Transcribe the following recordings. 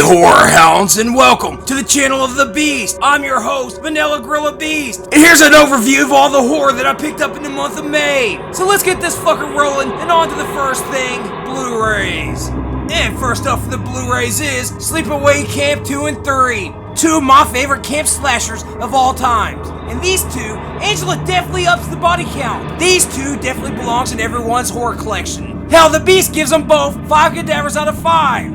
horror hounds, and welcome to the channel of the Beast. I'm your host, Vanilla Gorilla Beast, and here's an overview of all the horror that I picked up in the month of May. So let's get this fucker rolling, and on to the first thing, Blu-Rays. And first up for the Blu-Rays is Sleepaway Camp 2 and 3. Two of my favorite camp slashers of all times. And these two, Angela definitely ups the body count. These two definitely belongs in everyone's horror collection. Hell, the Beast gives them both 5 cadavers out of 5.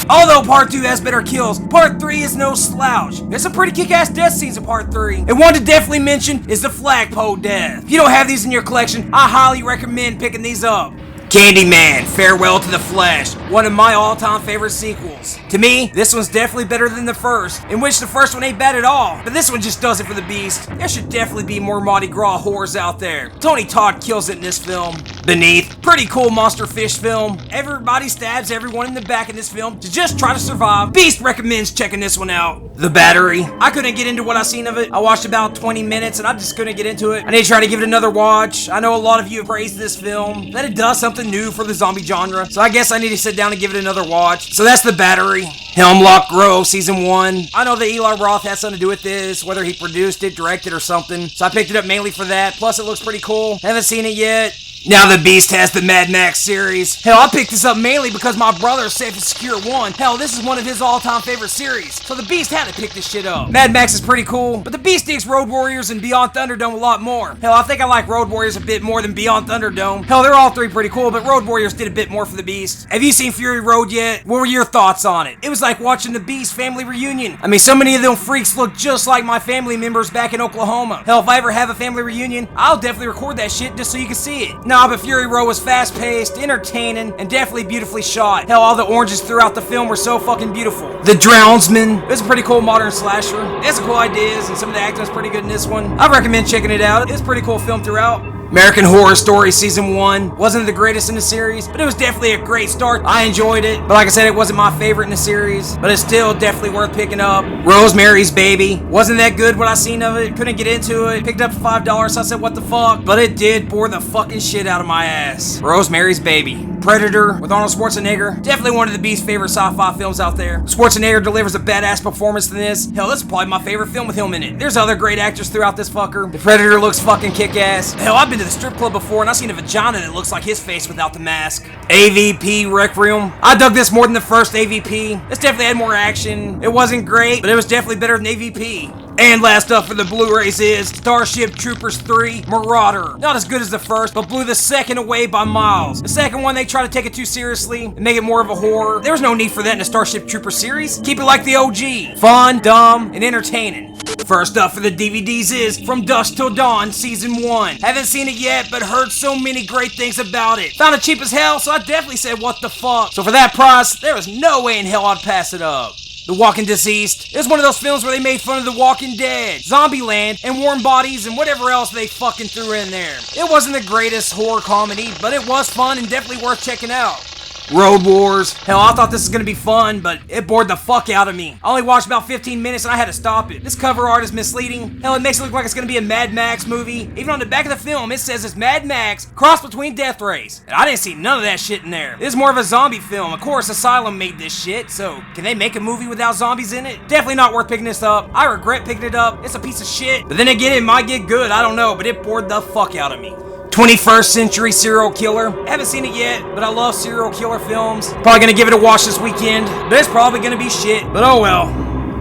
Although Part 2 has better kills, Part 3 is no slouch. There's some pretty kick-ass death scenes in Part 3. And one to definitely mention is the flagpole death. If you don't have these in your collection, I highly recommend picking these up. Candyman, Farewell to the Flesh, one of my all-time favorite sequels. To me, this one's definitely better than the first, in which the first one ain't bad at all, but this one just does it for the Beast. There should definitely be more Mardi Gras horrors out there. Tony Todd kills it in this film. Beneath, pretty cool monster fish film. Everybody stabs everyone in the back in this film to just try to survive. Beast recommends checking this one out. The Battery, I couldn't get into what I seen of it. I watched about 20 minutes and I just couldn't get into it. I need to try to give it another watch. I know a lot of you have praised this film, that it does something new for the zombie genre, so I guess I need to sit down and give it another watch. So that's The Battery. Hemlock Grove Season 1. I know that Eli Roth has something to do with this, whether he produced it, directed, or something, so I picked it up mainly for that. Plus it looks pretty cool. Haven't seen it yet. Now the Beast has the Mad Max series. Hell, I picked this up mainly because my brother Safe and Secure 1. Hell, this is one of his all-time favorite series, so the Beast had to pick this shit up. Mad Max is pretty cool, but the Beast digs Road Warriors and Beyond Thunderdome a lot more. Hell, I think I like Road Warriors a bit more than Beyond Thunderdome. Hell, they're all three pretty cool, but Road Warriors did a bit more for the Beast. Have you seen Fury Road yet? What were your thoughts on it? It was like watching the Beast family reunion. I mean, so many of them freaks look just like my family members back in Oklahoma. Hell, if I ever have a family reunion, I'll definitely record that shit just so you can see it. Nah, but Fury Road was fast-paced, entertaining, and definitely beautifully shot. Hell, all the oranges throughout the film were so fucking beautiful. The Drownsman, it was a pretty cool modern slasher. It has some cool ideas, and some of the acting was pretty good in this one. I recommend checking it out. It's a pretty cool film throughout. American Horror Story Season 1 wasn't the greatest in the series, but it was definitely a great start. I enjoyed it, but like I said, it wasn't my favorite in the series, but it's still definitely worth picking up. Rosemary's Baby wasn't that good what I seen of it, couldn't get into it, picked up for $5, so I said what the fuck, but it did bore the fucking shit out of my ass. Rosemary's Baby. Predator with Arnold Schwarzenegger, definitely one of the Beast's favorite sci-fi films out there. Schwarzenegger delivers a badass performance in this. Hell, this is probably my favorite film with him in it. There's other great actors throughout this fucker. The Predator looks fucking kick-ass. Hell, I've been to the strip club before and I've seen a vagina that looks like his face without the mask. AVP Requiem. I dug this more than the first AVP. This definitely had more action. It wasn't great, but it was definitely better than AVP. And last up for the Blu-Rays is Starship Troopers 3 Marauder. Not as good as the first, but blew the second away by miles. The second one, they try to take it too seriously and make it more of a horror. There was no need for that in the Starship Troopers series. Keep it like the OG. Fun, dumb, and entertaining. First up for the DVDs is From Dusk Till Dawn Season 1. Haven't seen it yet, but heard so many great things about it. Found it cheap as hell, so I definitely said what the fuck. So for that price, there was no way in hell I'd pass it up. The Walking Deceased. It was one of those films where they made fun of The Walking Dead, Zombieland, and Warm Bodies, and whatever else they fucking threw in there. It wasn't the greatest horror comedy, but it was fun and definitely worth checking out. Road Wars. Hell, I thought this was gonna be fun, but it bored the fuck out of me. I only watched about 15 minutes and I had to stop it. This cover art is misleading. Hell, it makes it look like it's gonna be a Mad Max movie. Even on the back of the film, it says it's Mad Max crossed between Death Rays. And I didn't see none of that shit in there. This is more of a zombie film. Of course, Asylum made this shit, so can they make a movie without zombies in it? Definitely not worth picking this up. I regret picking it up. It's a piece of shit. But then again, it might get good. I don't know, but it bored the fuck out of me. 21st Century Serial Killer. Haven't seen it yet, but I love serial killer films. Probably gonna give it a watch this weekend, but it's probably gonna be shit, but oh well.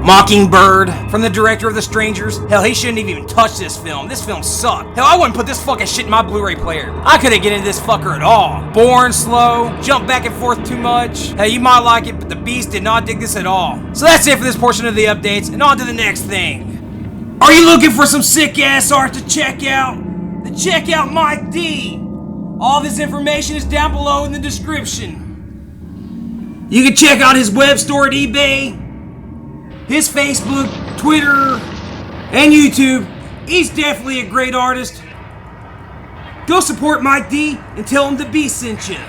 Mockingbird, from the director of The Strangers. Hell, he shouldn't have even touched this film. This film sucked. Hell, I wouldn't put this fucking shit in my Blu-ray player. I couldn't get into this fucker at all. Boring, slow, jump back and forth too much. Hey, you might like it, but the Beast did not dig this at all. So that's it for this portion of the updates, and on to the next thing. Are you looking for some sick-ass art to check out? Then check out Mike D. All this information is down below in the description. You can check out his web store at eBay, his Facebook, Twitter, and YouTube. He's definitely a great artist. Go support Mike D and tell him the Beast sent you.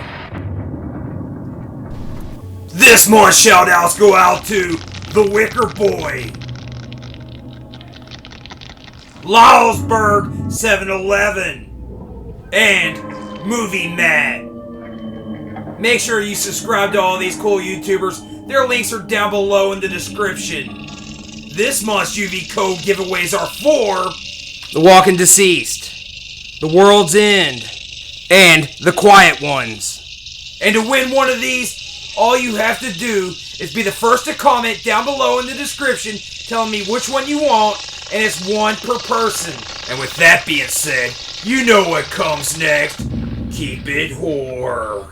This month's shoutouts go out to The Wicker Boy, Lylesburg 7-Eleven, and Movie Matt. Make sure you subscribe to all these cool YouTubers. Their links are down below in the description. This month's UV code giveaways are for The Walking Deceased, The World's End, and The Quiet Ones. And to win one of these, all you have to do is be the first to comment down below in the description telling me which one you want, and it's one per person. And with that being said, you know what comes next. Keep it horror.